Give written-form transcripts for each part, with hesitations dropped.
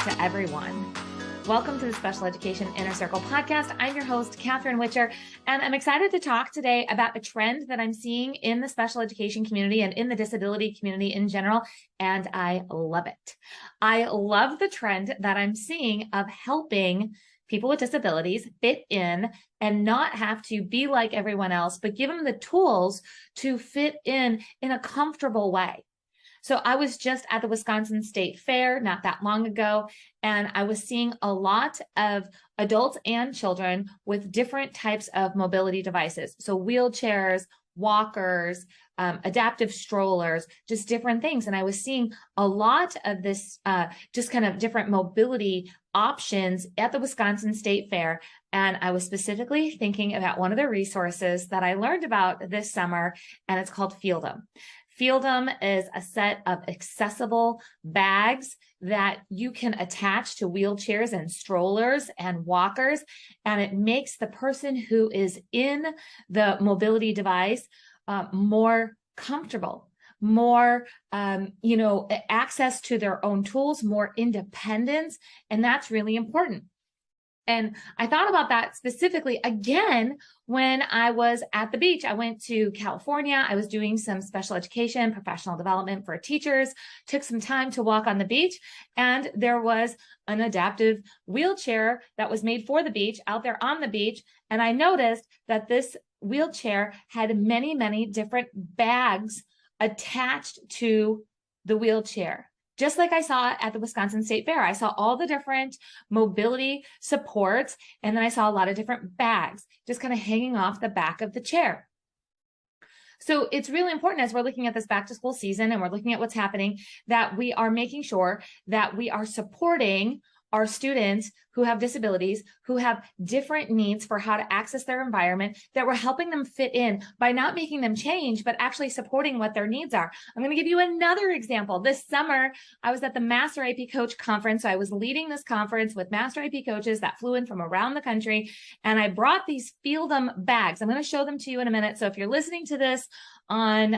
to everyone. Welcome to the Special Education Inner Circle podcast. I'm your host, Catherine Witcher, and I'm excited to talk today about a trend that I'm seeing in the special education community and in the disability community in general, and I love it. I love the trend that I'm seeing of helping people with disabilities fit in and not have to be like everyone else, but give them the tools to fit in a comfortable way. So I was just at the Wisconsin State Fair not that long ago, and I was seeing a lot of adults and children with different types of mobility devices. So wheelchairs, walkers, adaptive strollers, just different things. And I was seeing a lot of this, just kind of different mobility options at the Wisconsin State Fair. And I was specifically thinking about one of the resources that I learned about this summer, and it's called Feeldom. Feeldom is a set of accessible bags that you can attach to wheelchairs and strollers and walkers, and it makes the person who is in the mobility device more comfortable, more, access to their own tools, more independence, and that's really important. And I thought about that specifically again when I was at the beach. I went to California. I was doing some special education, professional development for teachers, took some time to walk on the beach, and there was an adaptive wheelchair that was made for the beach out there on the beach. And I noticed that this wheelchair had many, many different bags attached to the wheelchair. Just like I saw at the Wisconsin State Fair, I saw all the different mobility supports, and then I saw a lot of different bags just kind of hanging off the back of the chair. So it's really important as we're looking at this back to school season and we're looking at what's happening, that we are making sure that we are supporting our students who have disabilities, who have different needs for how to access their environment, that we're helping them fit in by not making them change, but actually supporting what their needs are. I'm going to give you another example. This summer, I was at the Master AP Coach Conference. So I was leading this conference with Master AP coaches that flew in from around the country, and I brought these Feeldom bags. I'm going to show them to you in a minute. So if you're listening to this on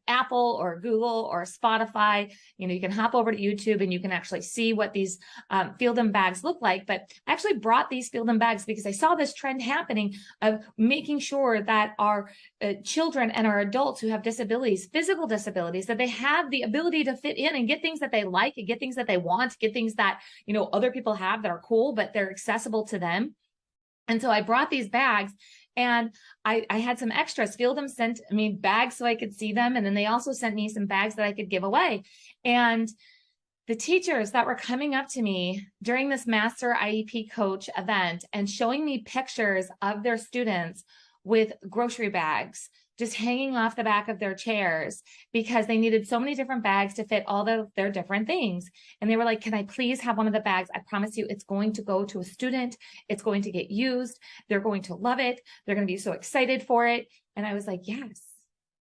Apple or Google or Spotify, you can hop over to YouTube and you can actually see what these Feeldom bags look like. But I actually brought these Feeldom bags because I saw this trend happening of making sure that our children and our adults who have disabilities, physical disabilities, that they have the ability to fit in and get things that they like and get things that they want, get things that, other people have that are cool, but they're accessible to them. And so I brought these bags, and I had some extras. Feeldom sent me bags so I could see them. And then they also sent me some bags that I could give away. And the teachers that were coming up to me during this Master IEP Coach event and showing me pictures of their students with grocery bags just hanging off the back of their chairs because they needed so many different bags to fit all of their different things. And they were like, can I please have one of the bags? I promise you it's going to go to a student. It's going to get used. They're going to love it. They're going to be so excited for it. And I was like,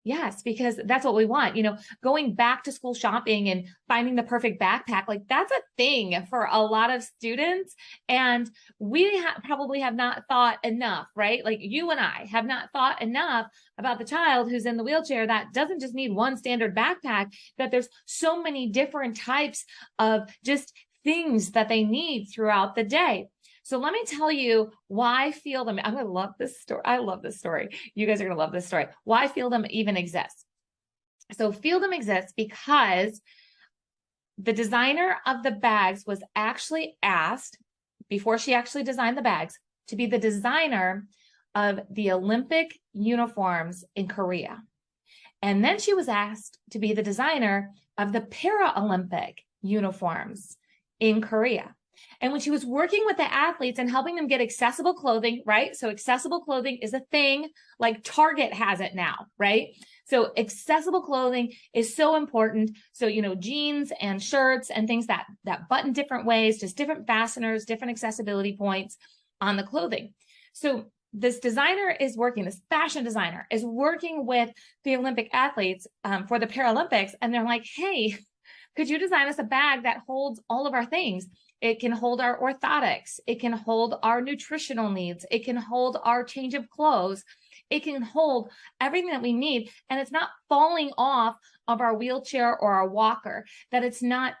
yes, because that's what we want. Going back to school shopping and finding the perfect backpack, like that's a thing for a lot of students. And we probably have not thought enough, right? Like you and I have not thought enough about the child who's in the wheelchair that doesn't just need one standard backpack, that there's so many different types of just things that they need throughout the day. So let me tell you why Feeldom, I'm going to love this story. I love this story. You guys are going to love this story. Why Feeldom even exists. So Feeldom exists because the designer of the bags was actually asked, before she actually designed the bags, to be the designer of the Olympic uniforms in Korea. And then she was asked to be the designer of the Paralympic uniforms in Korea. And when she was working with the athletes and helping them get accessible clothing, right? So accessible clothing is a thing, like Target has it now, right? So accessible clothing is so important. So, jeans and shirts and things that button different ways, just different fasteners, different accessibility points on the clothing. So this fashion designer is working with the Olympic athletes for the Paralympics. And they're like, hey, could you design us a bag that holds all of our things? It can hold our orthotics. It can hold our nutritional needs. It can hold our change of clothes. It can hold everything that we need. And it's not falling off of our wheelchair or our walker, that it's not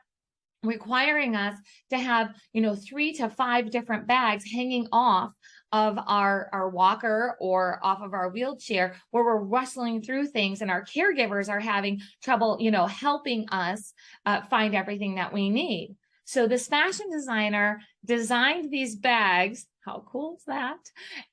requiring us to have, 3 to 5 different bags hanging off of our walker or off of our wheelchair, where we're rustling through things and our caregivers are having trouble, helping us find everything that we need. So this fashion designer designed these bags. How cool is that?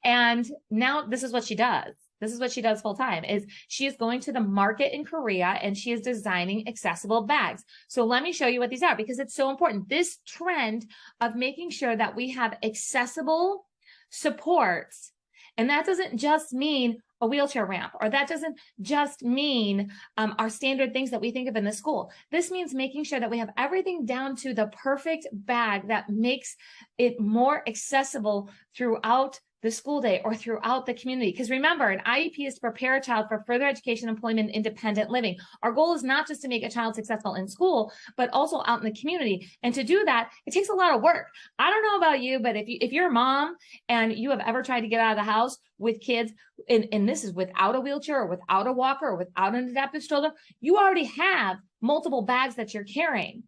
And now this is what she does. This is what she does full time, is she is going to the market in Korea and she is designing accessible bags. So let me show you what these are, because it's so important. This trend of making sure that we have accessible supports, and that doesn't just mean a wheelchair ramp, or that doesn't just mean our standard things that we think of in the school. This means making sure that we have everything down to the perfect bag that makes it more accessible throughout the school day or throughout the community. Because remember, an IEP is to prepare a child for further education, employment, independent living. Our goal is not just to make a child successful in school, but also out in the community. And to do that, it takes a lot of work. I don't know about you, but if you're a mom and you have ever tried to get out of the house with kids, and this is without a wheelchair or without a walker or without an adaptive stroller, you already have multiple bags that you're carrying.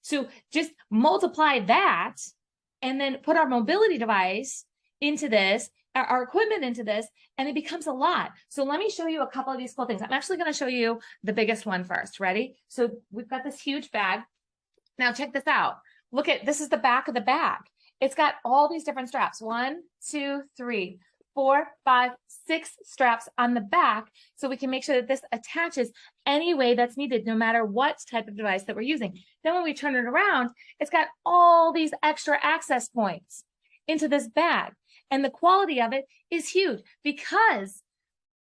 So just multiply that and then put our mobility device into this, our equipment into this, and it becomes a lot. So let me show you a couple of these cool things. I'm actually going to show you the biggest one first. Ready? So we've got this huge bag. Now check this out. Look at, this is the back of the bag. It's got all these different straps. 1, 2, 3, 4, 5, 6 straps on the back. So we can make sure that this attaches any way that's needed, no matter what type of device that we're using. Then when we turn it around, it's got all these extra access points into this bag. And the quality of it is huge, because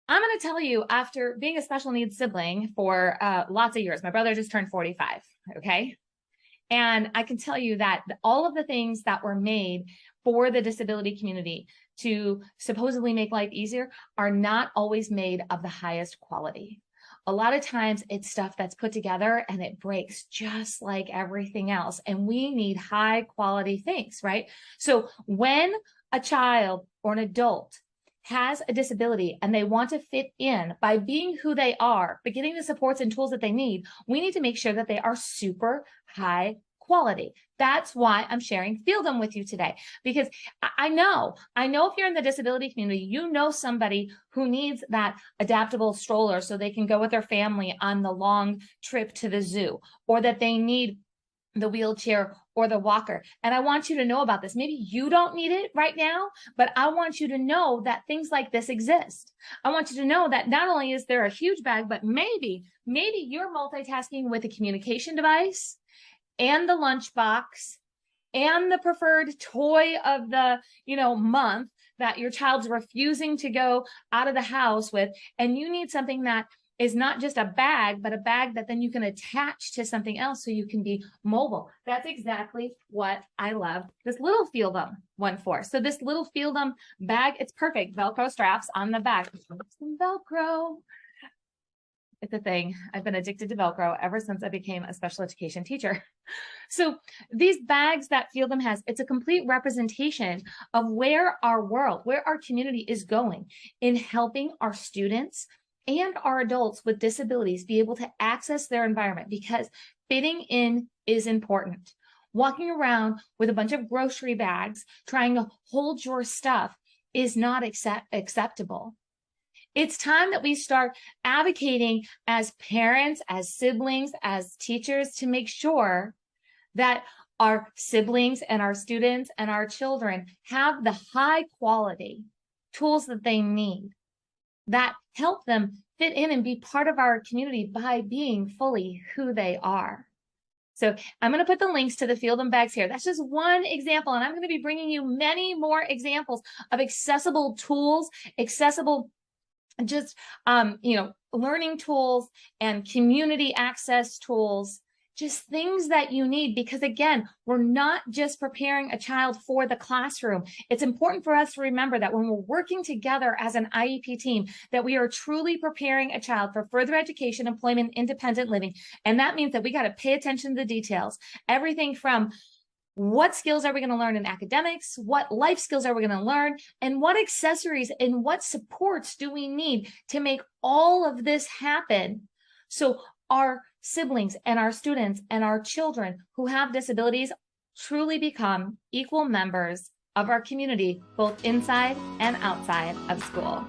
I'm going to tell you, after being a special needs sibling for lots of years, my brother just turned 45, okay? And I can tell you that all of the things that were made for the disability community to supposedly make life easier are not always made of the highest quality. A lot of times it's stuff that's put together and it breaks just like everything else. And we need high quality things, right? So when a child or an adult has a disability and they want to fit in by being who they are, but getting the supports and tools that they need, we need to make sure that they are super high quality. That's why I'm sharing Feeldom with you today, because I know if you're in the disability community, you know somebody who needs that adaptable stroller so they can go with their family on the long trip to the zoo, or that they need the wheelchair or the walker. And I want you to know about this. Maybe you don't need it right now, but I want you to know that things like this exist. I want you to know that not only is there a huge bag, but maybe you're multitasking with a communication device and the lunchbox and the preferred toy of the, month that your child's refusing to go out of the house with. And you need something that is not just a bag, but a bag that then you can attach to something else so you can be mobile. That's exactly what I love this little Feeldom one for. So this little Feeldom bag, it's perfect. Velcro straps on the back. Some Velcro. It's a thing. I've been addicted to Velcro ever since I became a special education teacher. So these bags that Feeldom has, it's a complete representation of where our world, where our community is going in helping our students and our adults with disabilities be able to access their environment, because fitting in is important. Walking around with a bunch of grocery bags trying to hold your stuff is not acceptable. It's time that we start advocating as parents, as siblings, as teachers, to make sure that our siblings and our students and our children have the high quality tools that they need that help them fit in and be part of our community by being fully who they are. So I'm going to put the links to the Feeldom bags here. That's just one example, and I'm going to be bringing you many more examples of accessible tools, accessible learning tools and community access tools, just things that you need, because again, we're not just preparing a child for the classroom. It's important for us to remember that when we're working together as an IEP team, that we are truly preparing a child for further education, employment, independent living. And that means that we got to pay attention to the details. Everything from what skills are we going to learn in academics? What life skills are we going to learn? And what accessories and what supports do we need to make all of this happen So our siblings and our students and our children who have disabilities truly become equal members of our community, both inside and outside of school.